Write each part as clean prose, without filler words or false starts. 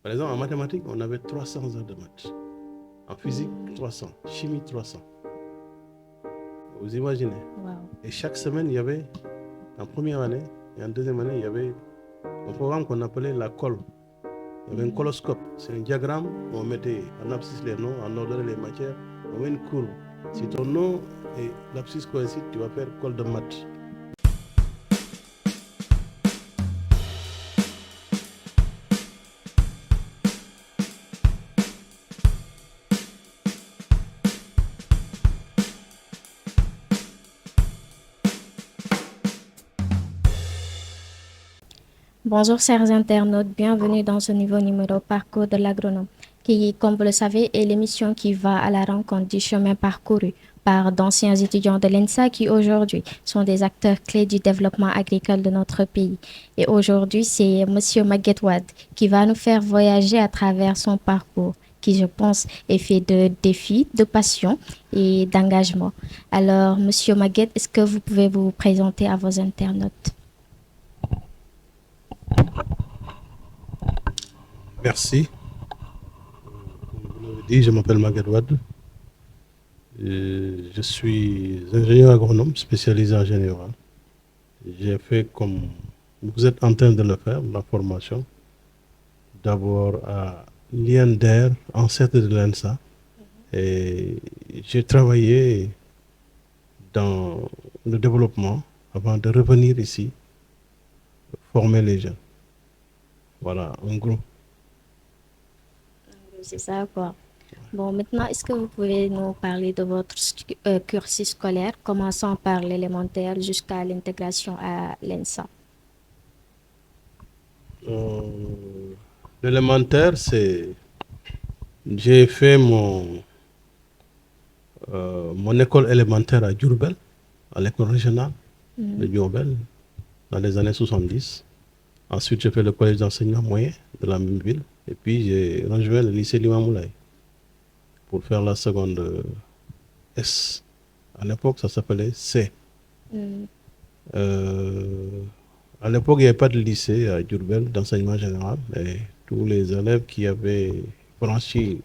Par exemple, en mathématiques, on avait 300 heures de maths. En physique, 300. Chimie, 300. Vous imaginez? Wow. Et chaque semaine, il y avait, en première année et en deuxième année, il y avait un programme qu'on appelait la colle. Il y avait un coloscope. C'est un diagramme où on mettait en abscisse les noms, en ordonnait les matières. On met une courbe. Si ton nom et l'abscisse coïncident, tu vas faire colle de maths. Bonjour chers internautes, bienvenue dans ce nouveau numéro Parcours de l'agronome, qui, comme vous le savez, est l'émission qui va à la rencontre du chemin parcouru par d'anciens étudiants de l'ENSA qui aujourd'hui sont des acteurs clés du développement agricole de notre pays. Et aujourd'hui, c'est Monsieur Maguette Wade qui va nous faire voyager à travers son parcours, qui je pense est fait de défis, de passion et d'engagement. Alors, Monsieur Maguette, est-ce que vous pouvez vous présenter à vos internautes? Merci. Comme vous l'avez dit, je m'appelle Maguette Wade. Je suis ingénieur agronome spécialisé en général. J'ai fait comme vous êtes en train de le faire, la formation, d'abord à l'INDER, ancêtre de l'ENSA. Et j'ai travaillé dans le développement avant de revenir ici, former les jeunes. Voilà, en gros. C'est ça, quoi. Bon, maintenant, est-ce que vous pouvez nous parler de votre cursus scolaire, commençant par l'élémentaire jusqu'à l'intégration à l'ENSA? Euh, L'élémentaire, c'est. J'ai fait mon école élémentaire à Diourbel, à l'école régionale de Diourbel, dans les années 70. Ensuite, j'ai fait le collège d'enseignement moyen de la même ville. Et puis, j'ai rejoint le lycée Limamoulaye pour faire la seconde S. À l'époque, ça s'appelait C. Hmm. Euh, à l'époque, il n'y avait pas de lycée à Diourbel d'enseignement général. Et tous les élèves qui avaient franchi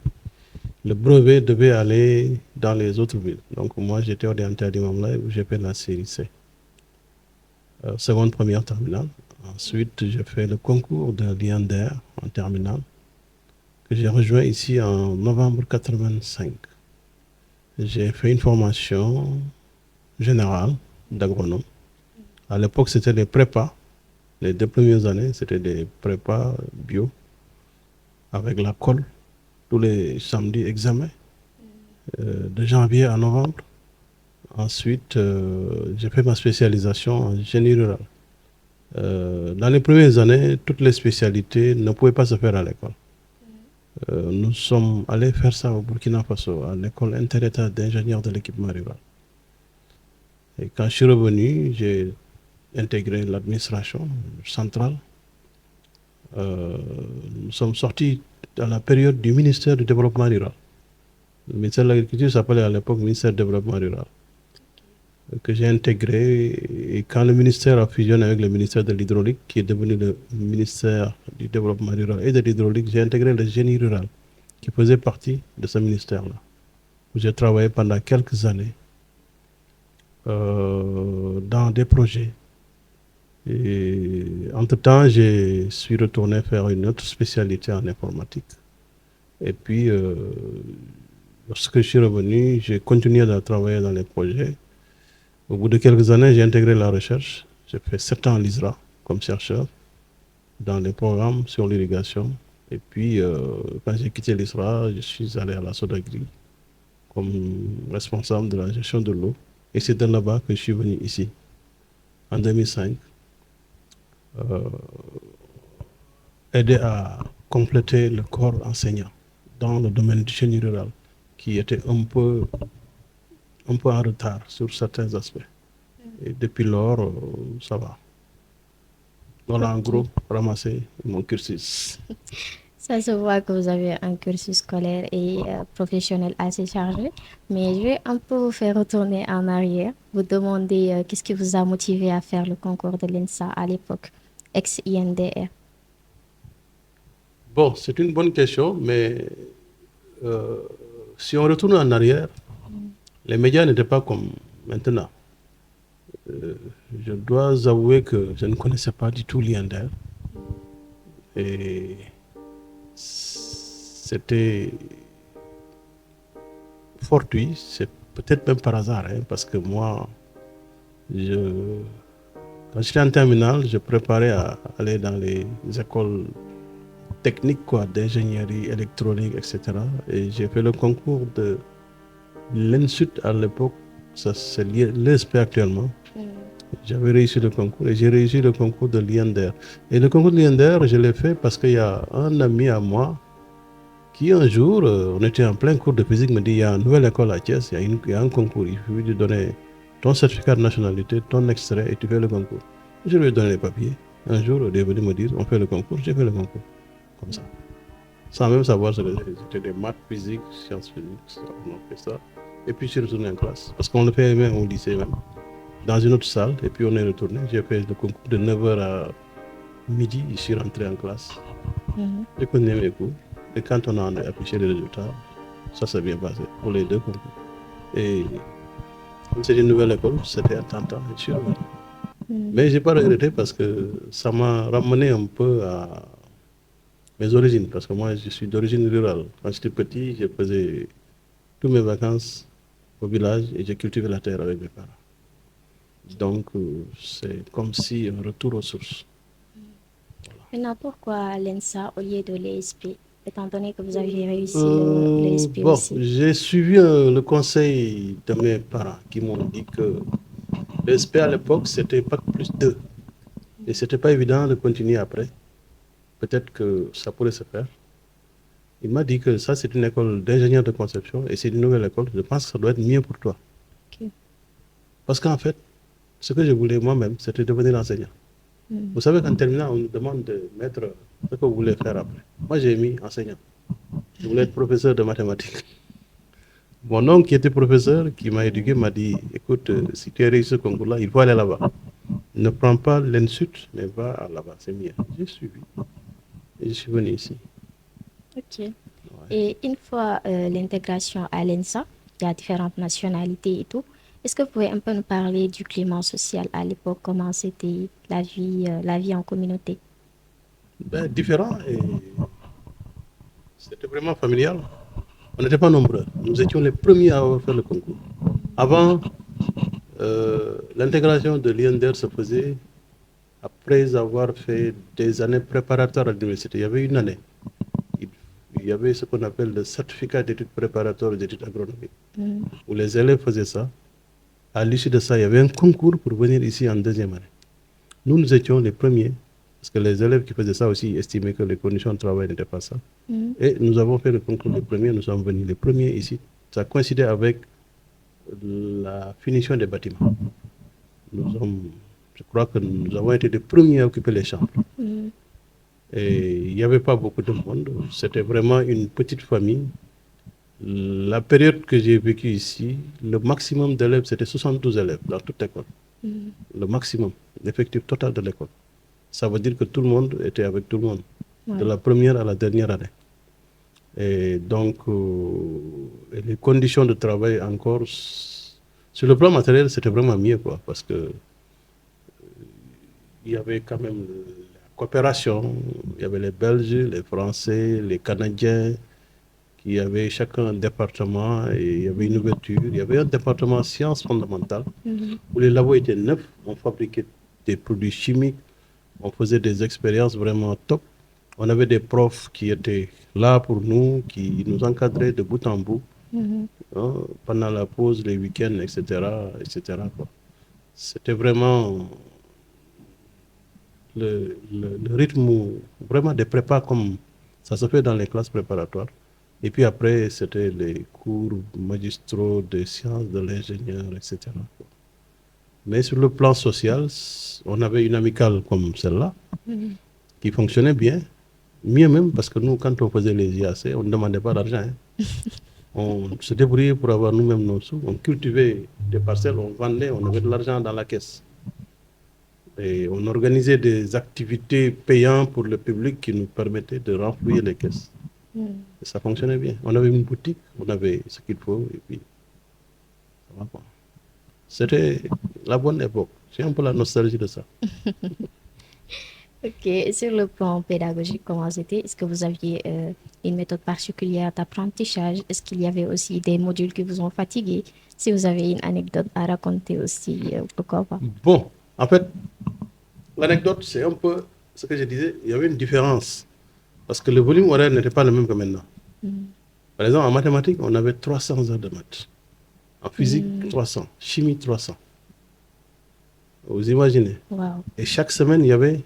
le brevet devaient aller dans les autres villes. Donc, moi, j'étais orienté à Limamoulaye où j'ai fait la série C. Seconde, première, terminale. Ensuite, j'ai fait le concours de l'IANDER en terminale, que j'ai rejoint ici en novembre 85. J'ai fait une formation générale d'agronome. À l'époque, c'était des prépas. Les 2 premières années, c'était des prépas bio avec la colle. Tous les samedis, examen de janvier à novembre. Ensuite, j'ai fait ma spécialisation en génie rural. Dans les premières années, toutes les spécialités ne pouvaient pas se faire à l'école. Nous sommes allés faire ça au Burkina Faso, à l'école interétat d'ingénieurs de l'équipement rural. Et quand je suis revenu, j'ai intégré l'administration centrale. Nous sommes sortis à la période du ministère du Développement rural. Le ministère de l'Agriculture s'appelait à l'époque ministère du Développement rural, que j'ai intégré. Et quand le ministère a fusionné avec le ministère de l'Hydraulique, qui est devenu le ministère du Développement rural et de l'Hydraulique, j'ai intégré le génie rural, qui faisait partie de ce ministère-là, où j'ai travaillé pendant quelques années dans des projets. Et entre-temps, je suis retourné faire une autre spécialité en informatique. Et puis, lorsque je suis revenu, j'ai continué à travailler dans les projets. Au bout de quelques années, j'ai intégré la recherche. J'ai fait 7 ans à l'ISRA comme chercheur dans les programmes sur l'irrigation. Et puis, quand j'ai quitté l'ISRA, je suis allé à la Sodagri comme responsable de la gestion de l'eau. Et c'est de là-bas que je suis venu ici, en 2005, aider à compléter le corps enseignant dans le domaine du génie rural, qui était un peu en retard sur certains aspects. Et depuis lors, ça va. Voilà en Ok. gros, ramasser mon cursus. Ça se voit que vous avez un cursus scolaire et professionnel assez chargé, mais je vais un peu vous faire retourner en arrière, vous demander qu'est-ce qui vous a motivé à faire le concours de l'ENSA à l'époque, ex-INDR. Bon, c'est une bonne question, mais si on retourne en arrière, les médias n'étaient pas comme maintenant. Euh, je dois avouer que je ne connaissais pas du tout Liander. Et c'était fortuit, c'est peut-être même par hasard, hein, parce que moi, je, quand j'étais en terminale, je préparais à aller dans les écoles techniques quoi, d'ingénierie électronique, etc. Et j'ai fait le concours de l'ENSUT à l'époque, ça c'est l'ESP actuellement. J'avais réussi le concours et j'ai réussi le concours de Liander. Et le concours de Liander, je l'ai fait parce qu'il y a un ami à moi qui un jour, on était en plein cours de physique, me dit, il y a une nouvelle école à Thiès, il y a un concours, il faut lui donner ton certificat de nationalité, ton extrait et tu fais le concours. Je lui ai donné les papiers. Un jour, il est venu me dire, on fait le concours, j'ai fait le concours, comme ça. Sans même savoir ce que c'était des maths, physique, sciences physiques, on a fait ça. Et puis je suis retourné en classe, parce qu'on le fait même au lycée même, dans une autre salle, et puis on est retourné. J'ai fait le concours de 9h à midi, je suis rentré en classe. J'ai continué mes cours. Et quand on a affiché les résultats, ça s'est bien passé pour les deux concours. Et comme c'est une nouvelle école, c'était un tentant, je suis revenu. Mais je n'ai pas regretté parce que ça m'a ramené un peu à mes origines. Parce que moi, je suis d'origine rurale. Quand j'étais petit, je faisais toutes mes vacances au village et j'ai cultivé la terre avec mes parents. Donc, c'est comme si un retour aux sources. Maintenant, pourquoi l'ENSA au lieu de l'ESP, étant donné que vous avez réussi l'ESP Bon, aussi? j'ai suivi le conseil de mes parents qui m'ont dit que l'ESP à l'époque, c'était Bac plus 2. Et ce n'était pas évident de continuer après. Peut-être que ça pourrait se faire. Il m'a dit que ça, c'est une école d'ingénieur de conception et c'est une nouvelle école. Je pense que ça doit être mieux pour toi. Okay. Parce qu'en fait, ce que je voulais moi-même, c'était devenir enseignant. Vous savez qu'en terminant, on nous demande de mettre ce que vous voulez faire après. Moi, j'ai mis enseignant. Je voulais être professeur de mathématiques. Mon oncle qui était professeur, qui m'a éduqué, m'a dit, écoute, si tu as réussi ce concours-là, il faut aller là-bas. Ne prends pas l'ENSUT, mais va là-bas, c'est mieux. J'ai suivi. Et je suis venu ici. Ok. Ouais. Et une fois l'intégration à l'ENSA, il y a différentes nationalités et tout. Est-ce que vous pouvez un peu nous parler du climat social à l'époque, comment c'était la vie en communauté? Ben, différent et c'était vraiment familial. On n'était pas nombreux. Nous étions les premiers à avoir fait le concours. Avant, l'intégration de l'INDER se faisait après avoir fait des années préparatoires à l'université. Il y avait une année. Il y avait ce qu'on appelle le certificat d'études préparatoires d'études agronomiques, où les élèves faisaient ça. À l'issue de ça, il y avait un concours pour venir ici en deuxième année. Nous étions les premiers, parce que les élèves qui faisaient ça aussi estimaient que les conditions de travail n'étaient pas ça. Et nous avons fait le concours les premiers, nous sommes venus les premiers ici. Ça coïncidait avec la finition des bâtiments. Je crois que nous avons été les premiers à occuper les chambres. Et il n'y avait pas beaucoup de monde. C'était vraiment une petite famille. La période que j'ai vécue ici, le maximum d'élèves, c'était 72 élèves dans toute l'école. Le maximum, l'effectif total de l'école. Ça veut dire que tout le monde était avec tout le monde, de la première à la dernière année. Et donc, les conditions de travail encore, sur le plan matériel, c'était vraiment mieux, quoi, parce que il y avait quand même la coopération, il y avait les Belges, les Français, les Canadiens, qui avaient chacun un département et il y avait une ouverture. Il y avait un département sciences fondamentales où les labos étaient neufs, on fabriquait des produits chimiques, on faisait des expériences vraiment top. On avait des profs qui étaient là pour nous, qui nous encadraient de bout en bout, hein, pendant la pause, les week-ends, etc. etc. C'était vraiment le rythme vraiment des prépas comme ça se fait dans les classes préparatoires. Et puis après, c'était les cours magistraux des sciences de l'ingénieur, etc. Mais sur le plan social, on avait une amicale comme celle-là, qui fonctionnait bien. Mieux même, parce que nous, quand on faisait les IAC, on ne demandait pas d'argent. Hein. On se débrouillait pour avoir nous-mêmes nos sous. On cultivait des parcelles, on vendait, on avait de l'argent dans la caisse. Et on organisait des activités payantes pour le public qui nous permettaient de renflouer les caisses. Et ça fonctionnait bien. On avait une boutique, on avait ce qu'il faut, et puis ça va quoi. C'était la bonne époque. J'ai un peu la nostalgie de ça. Ok, sur le plan pédagogique, comment c'était? Est-ce que vous aviez une méthode particulière d'apprentissage? Est-ce qu'il y avait aussi des modules qui vous ont fatigué? Si vous avez une anecdote à raconter aussi, pourquoi pas? Bon, en fait, l'anecdote, c'est un peu ce que je disais. Il y avait une différence. Parce que le volume horaire n'était pas le même que maintenant. Par exemple, en mathématiques, on avait 300 heures de maths. En physique, 300. Chimie, 300. Vous imaginez. Wow. Et chaque semaine, il y avait,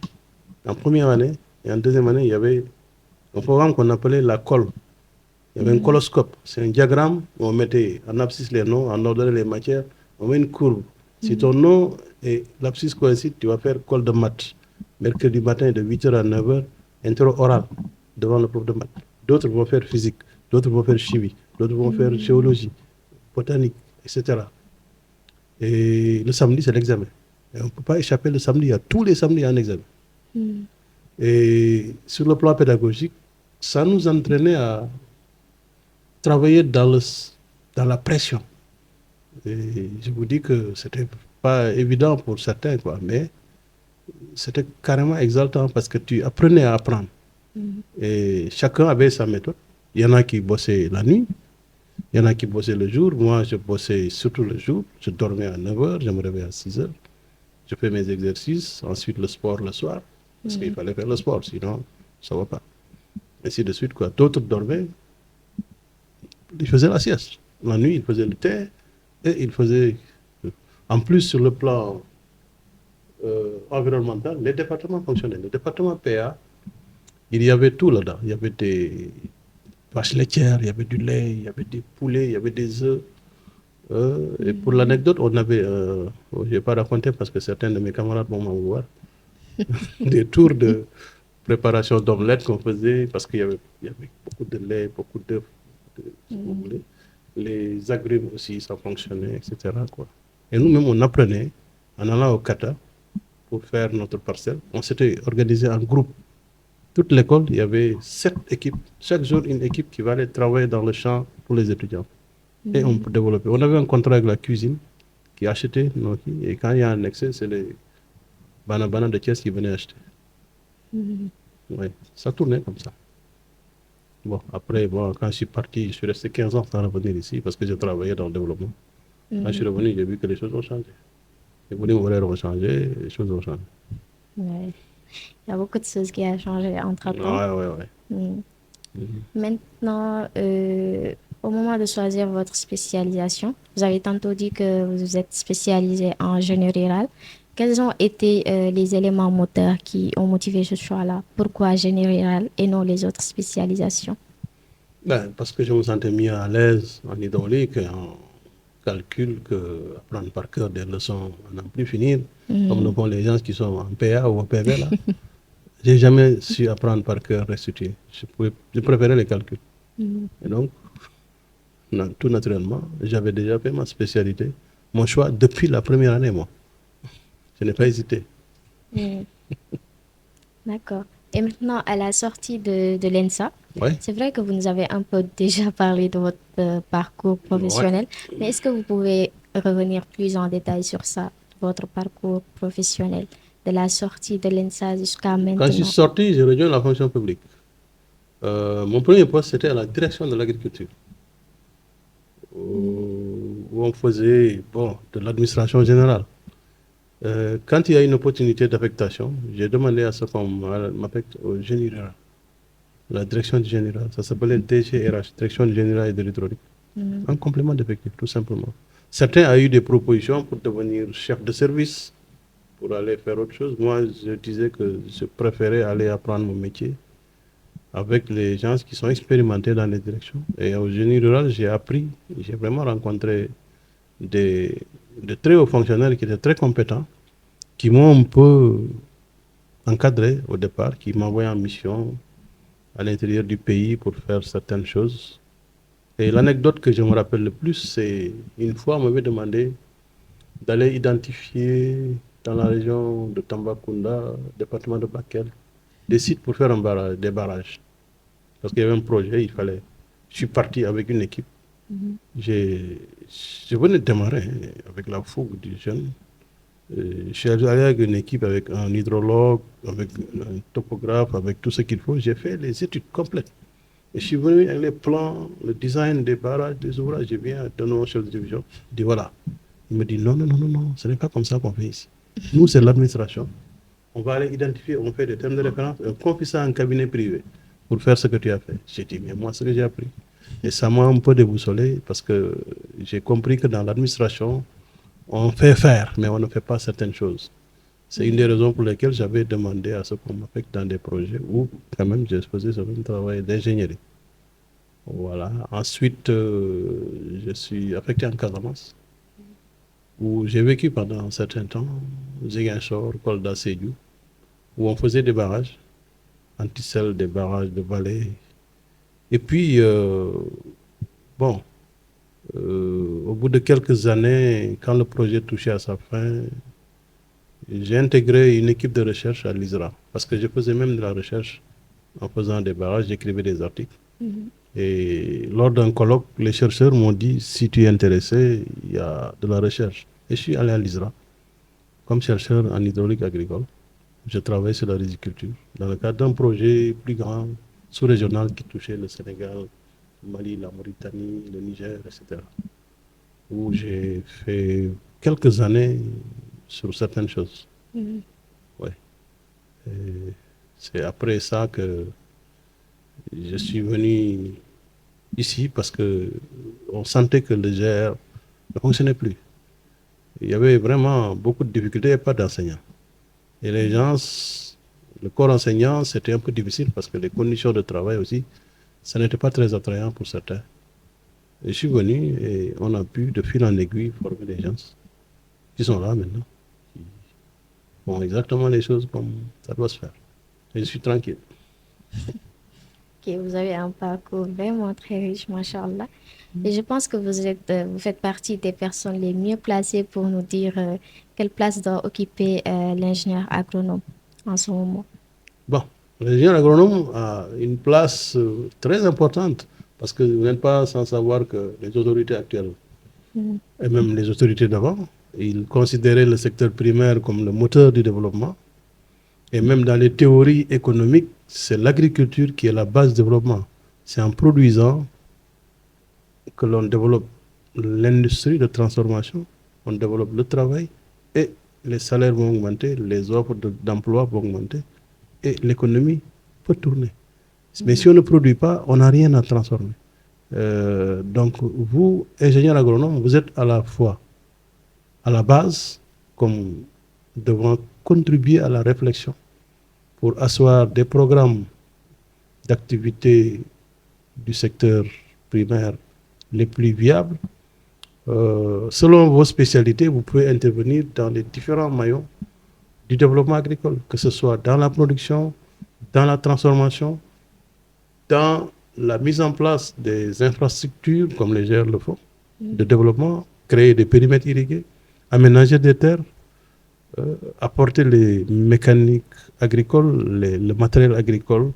en première année et en deuxième année, il y avait un programme qu'on appelait la colle. Il y avait un coloscope. C'est un diagramme où on mettait en abscisse les noms, en ordonnait les matières. On met une courbe. Si ton nom et l'abscisse coïncident, tu vas faire colle de maths. Mercredi matin de 8h à 9h, intro oral devant le prof de maths. D'autres vont faire physique, d'autres vont faire chimie, d'autres vont faire géologie, botanique, etc. Et le samedi, c'est l'examen. Et on ne peut pas échapper le samedi. Il y a tous les samedis un examen. Et sur le plan pédagogique, ça nous entraînait à travailler dans la pression. Et je vous dis que ce n'était pas évident pour certains, quoi, mais c'était carrément exaltant parce que tu apprenais à apprendre. Et chacun avait sa méthode. Il y en a qui bossaient la nuit, il y en a qui bossaient le jour. Moi, je bossais surtout le jour. Je dormais à 9h, je me réveillais à 6h. Je fais mes exercices, ensuite le sport le soir, parce qu'il fallait faire le sport, sinon ça ne va pas. Ainsi de suite, quoi. D'autres dormaient, ils faisaient la sieste. La nuit, ils faisaient le thé, et ils faisaient... En plus, sur le plan environnemental, les départements fonctionnaient. Le département PA, il y avait tout là-dedans. Il y avait des vaches laitières, il y avait du lait, il y avait des poulets, il y avait des œufs. Et pour l'anecdote, on avait, je ne vais pas raconter parce que certains de mes camarades vont m'en voir, des tours de préparation d'omelette qu'on faisait parce qu'il y avait beaucoup de lait, beaucoup d'œufs, si vous voulez. Les agrumes aussi, ça fonctionnait, etc., quoi. Et nous-mêmes, on apprenait en allant au kata pour faire notre parcelle. On s'était organisé en groupe. Toute l'école, il y avait 7 équipes. Chaque jour, une équipe qui va aller travailler dans le champ pour les étudiants. Et on peut développer. On avait un contrat avec la cuisine qui achetait nos filles. Et quand il y a un excès, c'est les bananes de Thiès qui venaient acheter. Ouais, ça tournait comme ça. Bon, après, bon, quand je suis parti, je suis resté 15 ans sans revenir ici parce que j'ai travaillé dans le développement. Quand je suis revenu, j'ai vu que les choses ont changé. Les volumes horaires ont changé, les choses ont changé. Ouais. Il y a beaucoup de choses qui ont changé entre-temps. Ouais. Maintenant, au moment de choisir votre spécialisation, vous avez tantôt dit que vous êtes spécialisé en génie rural. Quels ont été les éléments moteurs qui ont motivé ce choix-là? Pourquoi génie rural et non les autres spécialisations? Ben, parce que je me sentais mieux à l'aise en hydraulique et en calcul que apprendre par cœur des leçons à n'en plus finir, comme le font les gens qui sont en PA ou en PV là. J'ai jamais su apprendre par cœur restituer. Je préférais les calculs. Et donc, tout naturellement, j'avais déjà fait ma spécialité, mon choix depuis la première année, moi. Je n'ai pas hésité. D'accord. Et maintenant, à la sortie de l'ENSA, Ouais. c'est vrai que vous nous avez un peu déjà parlé de votre parcours professionnel, mais est-ce que vous pouvez revenir plus en détail sur ça, votre parcours professionnel, de la sortie de l'ENSA jusqu'à Quand je suis maintenant? sorti, j'ai rejoint la fonction publique. Mon premier poste, c'était à la direction de l'agriculture, où on faisait de l'administration générale. Quand il y a une opportunité d'affectation, j'ai demandé à ce qu'on m'affecte au génie rural, la direction du génie rural. Ça s'appelait DGRH, direction du génie rural et de l'hydraulique. En complément d'effectif, tout simplement. Certains ont eu des propositions pour devenir chef de service, pour aller faire autre chose. Moi, je disais que je préférais aller apprendre mon métier avec les gens qui sont expérimentés dans les directions. Et au génie rural, j'ai appris, j'ai vraiment rencontré de très hauts fonctionnaires qui étaient très compétents, qui m'ont un peu encadré au départ, qui m'envoyaient en mission à l'intérieur du pays pour faire certaines choses. Et l'anecdote que je me rappelle le plus, c'est une fois, on m'avait demandé d'aller identifier dans la région de Tambacounda, département de Bakel, des sites pour faire des barrages. Parce qu'il y avait un projet, il fallait. Je suis parti avec une équipe. J'ai, je venais de démarrer avec la fougue du jeune. Je suis allé avec une équipe, avec un hydrologue, avec un topographe, avec tout ce qu'il faut. J'ai fait les études complètes. Et je suis venu avec les plans, le design des barrages, des ouvrages. Je viens de mon chef de division. Je dis voilà. Il me dit non, non, non, non, non, ce n'est pas comme ça qu'on fait ici. Nous, c'est l'administration. On va aller identifier, on fait des termes de référence, on confie ça à un cabinet privé pour faire ce que tu as fait. J'ai dit, mais moi, ce que j'ai appris. Et ça m'a un peu déboussolé parce que j'ai compris que dans l'administration, on fait faire, mais on ne fait pas certaines choses. C'est une des raisons pour lesquelles j'avais demandé à ce qu'on m'affecte dans des projets où, quand même, j'ai exposé sur un travail d'ingénierie. Voilà. Ensuite, je suis affecté en Casamance, où j'ai vécu pendant un certain temps, Ziguinchor, Kolda, Sédhiou, où on faisait des barrages, anti-sel, des barrages de vallée. Et puis, bon, au bout de quelques années, quand le projet touchait à sa fin, j'ai intégré une équipe de recherche à l'ISRA, parce que je faisais même de la recherche en faisant des barrages, j'écrivais des articles. Et lors d'un colloque, les chercheurs m'ont dit, si tu es intéressé, il y a de la recherche. Et je suis allé à l'ISRA comme chercheur en hydraulique agricole. Je travaille sur la riziculture dans le cadre d'un projet plus grand, sous-régional qui touchait le Sénégal, le Mali, la Mauritanie, le Niger, etc. Où j'ai fait quelques années sur certaines choses. Ouais. Et c'est après ça que je suis venu ici parce que on sentait que le GR ne fonctionnait plus. Il y avait vraiment beaucoup de difficultés et pas d'enseignants. Et les gens, le corps enseignant, c'était un peu difficile parce que les conditions de travail aussi, ça n'était pas très attrayant pour certains. Et je suis venu et on a pu, de fil en aiguille, former des gens qui sont là maintenant, qui font exactement les choses comme ça doit se faire. Et je suis tranquille. Ok, vous avez un parcours vraiment très riche, machallah. Et je pense que vous faites partie des personnes les mieux placées pour nous dire quelle place doit occuper l'ingénieur agronome en ce moment. Bon, l'ingénieur agronome a une place très importante parce que vous n'êtes pas sans savoir que les autorités actuelles et même les autorités d'avant, ils considéraient le secteur primaire comme le moteur du développement. Et même dans les théories économiques, c'est l'agriculture qui est la base du développement. C'est en produisant que l'on développe l'industrie de transformation, on développe le travail et les salaires vont augmenter, les offres d'emploi vont augmenter et l'économie peut tourner. Mais si on ne produit pas, on n'a rien à transformer. Donc vous, ingénieur agronome, vous êtes à la fois à la base comme devant contribuer à la réflexion pour asseoir des programmes d'activité du secteur primaire les plus viables. Selon vos spécialités, vous pouvez intervenir dans les différents maillons du développement agricole, que ce soit dans la production, dans la transformation, dans la mise en place des infrastructures, comme les GR le font, de développement, créer des périmètres irrigués, aménager des terres, apporter les mécaniques agricoles, le matériel agricole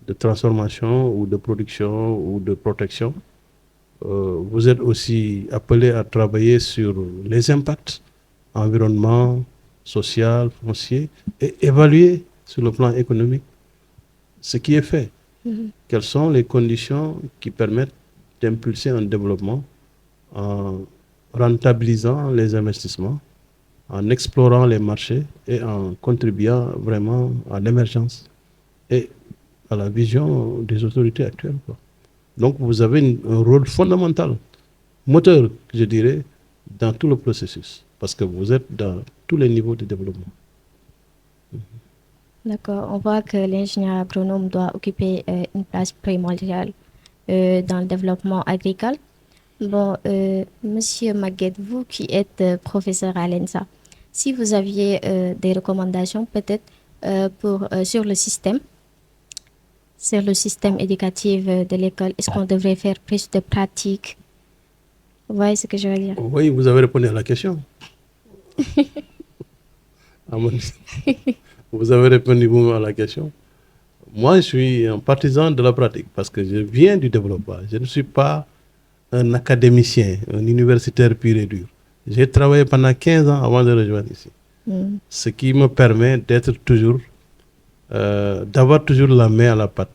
de transformation ou de production ou de protection. Vous êtes aussi appelé à travailler sur les impacts environnement, social, foncier et évaluer sur le plan économique ce qui est fait. Quelles sont les conditions qui permettent d'impulser un développement en rentabilisant les investissements, en explorant les marchés et en contribuant vraiment à l'émergence et à la vision des autorités actuelles, quoi. Donc vous avez un rôle fondamental, moteur, je dirais, dans tout le processus, parce que vous êtes dans tous les niveaux de développement. D'accord, on voit que l'ingénieur agronome doit occuper une place primordiale dans le développement agricole. Bon, Monsieur Maguette, vous qui êtes professeur à l'ENSA, si vous aviez des recommandations peut-être sur le système éducatif de l'école, est-ce qu'on devrait faire plus de pratiques? Vous voyez ce que je veux dire? Oui, vous avez répondu à la question. Vous avez répondu vous à la question. Moi, je suis un partisan de la pratique parce que je viens du développement. Je ne suis pas un académicien, un universitaire pur et dur. J'ai travaillé pendant 15 ans avant de rejoindre ici. Ce qui me permet d'être toujours, d'avoir toujours la main à la pâte.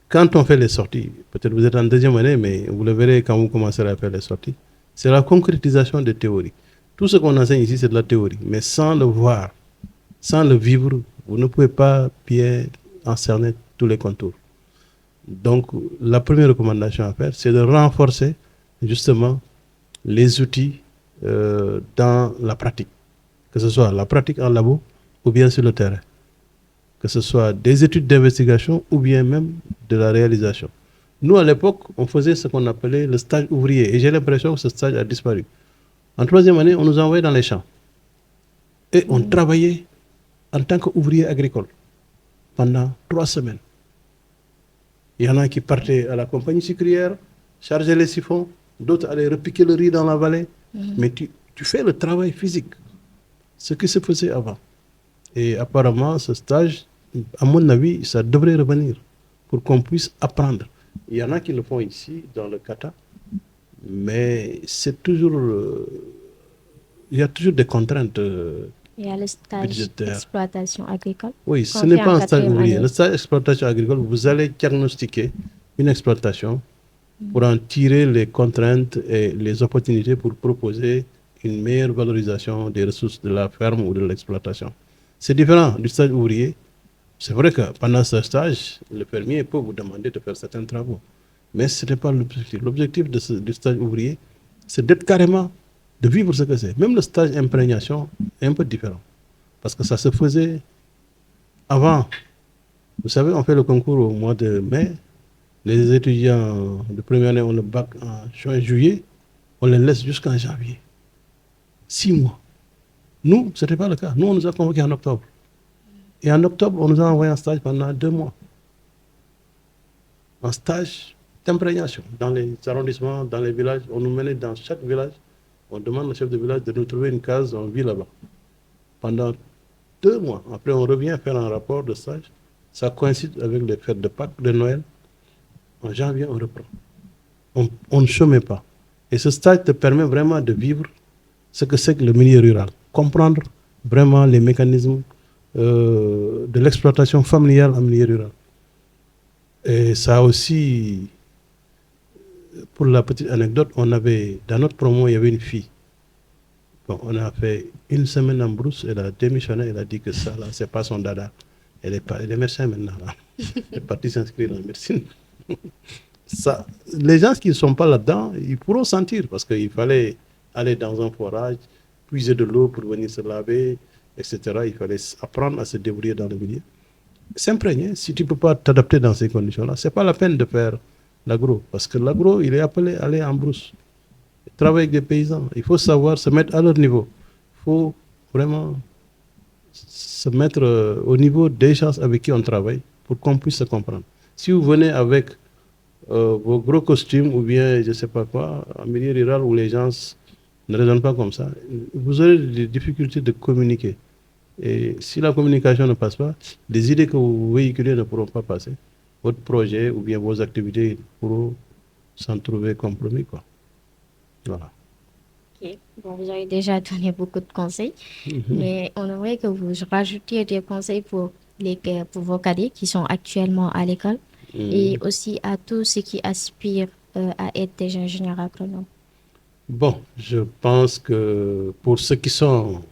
Quand on fait les sorties, peut-être vous êtes en deuxième année, mais vous le verrez quand vous commencerez à faire les sorties, c'est la concrétisation des théories. Tout ce qu'on enseigne ici, c'est de la théorie, mais sans le voir, sans le vivre, vous ne pouvez pas bien encerner tous les contours. Donc, la première recommandation à faire, c'est de renforcer justement les outils dans la pratique, que ce soit la pratique en labo ou bien sur le terrain, que ce soit des études d'investigation ou bien même de la réalisation. Nous, à l'époque, on faisait ce qu'on appelait le stage ouvrier et j'ai l'impression que ce stage a disparu. En troisième année, on nous envoyait dans les champs et on travaillait en tant qu'ouvrier agricole pendant 3 semaines. Il y en a qui partaient à la compagnie sucrière, charger les siphons, d'autres allaient repiquer le riz dans la vallée. Mais tu fais le travail physique, ce qui se faisait avant. Et apparemment, ce stage, à mon avis, ça devrait revenir pour qu'on puisse apprendre. Il y en a qui le font ici, dans le kata, mais c'est toujours... il y a toujours des contraintes Il y a le stage budgétaires. d'exploitation agricole. Oui, ce n'est pas un stage ouvrier. Le stage d'exploitation agricole, vous allez diagnostiquer une exploitation pour en tirer les contraintes et les opportunités pour proposer une meilleure valorisation des ressources de la ferme ou de l'exploitation. C'est différent du stage ouvrier. C'est vrai que pendant ce stage, le fermier peut vous demander de faire certains travaux. Mais ce n'est pas l'objectif. L'objectif du stage ouvrier, c'est d'être carrément, de vivre ce que c'est. Même le stage imprégnation est un peu différent. Parce que ça se faisait avant. Vous savez, on fait le concours au mois de mai. Les étudiants de première année ont le bac en juin, juillet. On les laisse jusqu'en janvier. 6 mois. Nous, ce n'était pas le cas. Nous, on nous a convoqués en octobre. Et en octobre, on nous a envoyé en stage pendant 2 mois. Un stage d'imprégnation dans les arrondissements, dans les villages. On nous menait dans chaque village. On demande au chef de village de nous trouver une case, on vit là-bas. Pendant 2 mois. Après, on revient faire un rapport de stage. Ça coïncide avec les fêtes de Pâques, de Noël. En janvier, on reprend. On ne chômait pas. Et ce stage te permet vraiment de vivre ce que c'est que le milieu rural. Comprendre vraiment les mécanismes de l'exploitation familiale en milieu rural. Et ça aussi, pour la petite anecdote, dans notre promo, il y avait une fille. Bon, on a fait 1 semaine en brousse, elle a démissionné, elle a dit que ça, là, c'est pas son dada. Elle est médecin maintenant, là. Elle est partie s'inscrire en médecine. Ça, les gens qui ne sont pas là-dedans, ils pourront sentir, parce qu'il fallait aller dans un forage, puiser de l'eau pour venir se laver, etc. Il fallait apprendre à se débrouiller dans le milieu. S'imprégner, si tu ne peux pas t'adapter dans ces conditions-là, ce n'est pas la peine de faire l'agro, parce que l'agro, il est appelé à aller en brousse. Travailler avec des paysans, il faut savoir se mettre à leur niveau. Il faut vraiment se mettre au niveau des gens avec qui on travaille pour qu'on puisse se comprendre. Si vous venez avec vos gros costumes ou bien je ne sais pas quoi, en milieu rural où les gens ne raisonnent pas comme ça, vous aurez des difficultés de communiquer. Et si la communication ne passe pas, les idées que vous véhiculez ne pourront pas passer. Votre projet ou bien vos activités pourront s'en trouver compromis, quoi. Voilà. Ok. Bon, vous avez déjà donné beaucoup de conseils, mais on aimerait que vous rajoutiez des conseils pour vos cadets qui sont actuellement à l'école et aussi à tous ceux qui aspirent à être des ingénieurs agronomes. Bon, je pense que pour ceux qui sont,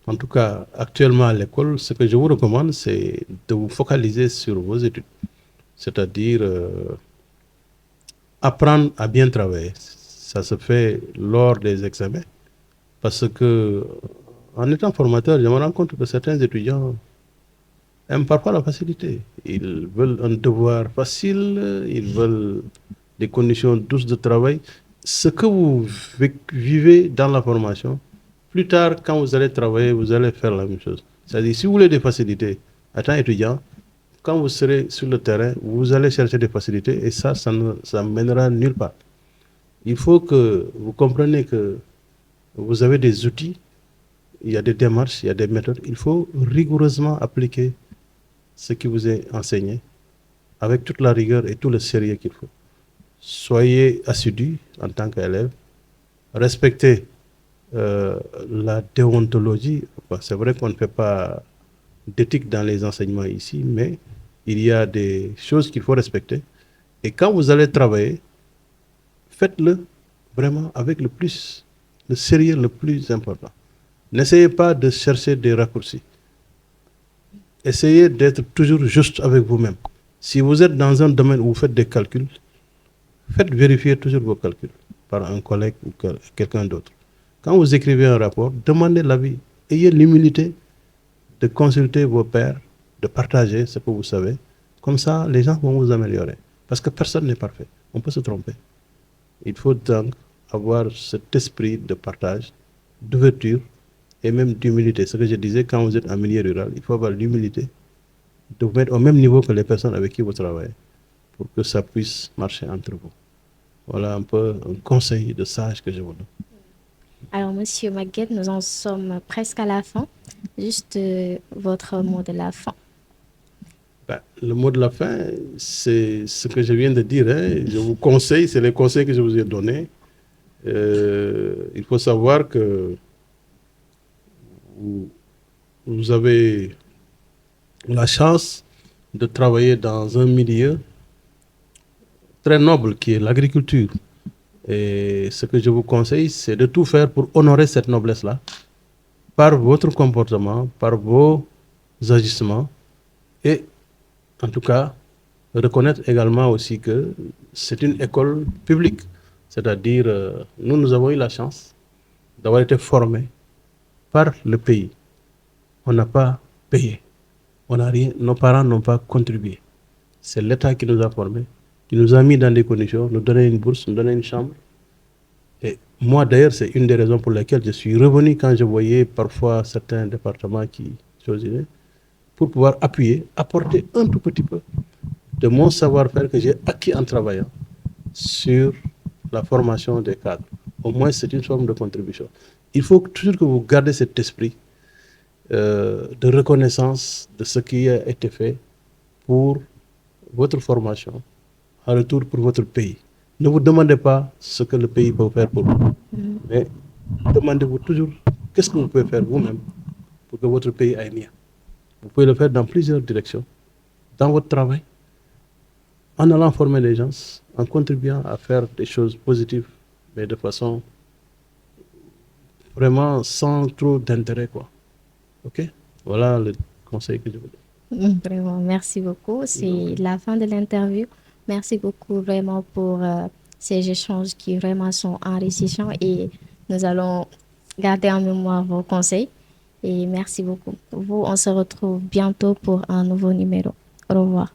en tout cas actuellement à l'école, ce que je vous recommande, c'est de vous focaliser sur vos études. C'est-à-dire apprendre à bien travailler. Ça se fait lors des examens. Parce que en étant formateur, je me rends compte que certains étudiants aiment parfois la facilité. Ils veulent un devoir facile, ils veulent des conditions douces de travail. Ce que vous vivez dans la formation, plus tard, quand vous allez travailler, vous allez faire la même chose. C'est-à-dire, si vous voulez des facilités, étant étudiant, quand vous serez sur le terrain, vous allez chercher des facilités et ça ne mènera nulle part. Il faut que vous compreniez que vous avez des outils il y a des démarches, il y a des méthodes. Il faut rigoureusement appliquer ce qui vous est enseigné avec toute la rigueur et tout le sérieux qu'il faut. Soyez assidus en tant qu'élève, respectez la déontologie. C'est vrai qu'on ne fait pas d'éthique dans les enseignements ici, mais il y a des choses qu'il faut respecter. Et quand vous allez travailler, faites-le vraiment avec le sérieux le plus important. N'essayez pas de chercher des raccourcis. Essayez d'être toujours juste avec vous-même. Si vous êtes dans un domaine où vous faites des calculs, faites vérifier toujours vos calculs par un collègue ou quelqu'un d'autre. Quand vous écrivez un rapport, demandez l'avis. Ayez l'humilité de consulter vos pairs, de partager ce que vous savez. Comme ça, les gens vont vous améliorer. Parce que personne n'est parfait. On peut se tromper. Il faut donc avoir cet esprit de partage, d'ouverture et même d'humilité. Ce que je disais, quand vous êtes en milieu rural, il faut avoir l'humilité de vous mettre au même niveau que les personnes avec qui vous travaillez pour que ça puisse marcher entre vous. Voilà un peu un conseil de sage que je vous donne. Alors, Monsieur Maguette, nous en sommes presque à la fin. Juste votre mot de la fin. Ben, le mot de la fin, c'est ce que je viens de dire. Hein. Je vous conseille, c'est les conseils que je vous ai donnés. Il faut savoir que vous avez la chance de travailler dans un milieu très noble qui est l'agriculture. Et ce que je vous conseille, c'est de tout faire pour honorer cette noblesse-là, par votre comportement, par vos agissements, et en tout cas, reconnaître également aussi que c'est une école publique. C'est-à-dire, nous avons eu la chance d'avoir été formés par le pays. On n'a pas payé. On n'a rien, nos parents n'ont pas contribué. C'est l'État qui nous a formés, qui nous a mis dans des conditions, nous donnait une bourse, nous donnait une chambre. Et moi, d'ailleurs, c'est une des raisons pour lesquelles je suis revenu quand je voyais parfois certains départements qui choisissaient, pour pouvoir appuyer, apporter un tout petit peu de mon savoir-faire que j'ai acquis en travaillant sur la formation des cadres. Au moins, c'est une forme de contribution. Il faut toujours que vous gardez cet esprit de reconnaissance de ce qui a été fait pour votre formation, en retour pour votre pays. Ne vous demandez pas ce que le pays peut faire pour vous, mais demandez-vous toujours qu'est-ce que vous pouvez faire vous-même pour que votre pays aille mieux. Vous pouvez le faire dans plusieurs directions, dans votre travail, en allant former les gens, en contribuant à faire des choses positives, mais de façon vraiment sans trop d'intérêt, quoi. Ok? Voilà le conseil que je vous donne. Vraiment, merci beaucoup. C'est la fin de l'interview. Merci beaucoup vraiment pour ces échanges qui vraiment sont enrichissants et nous allons garder en mémoire vos conseils. Et merci beaucoup. Vous, on se retrouve bientôt pour un nouveau numéro. Au revoir.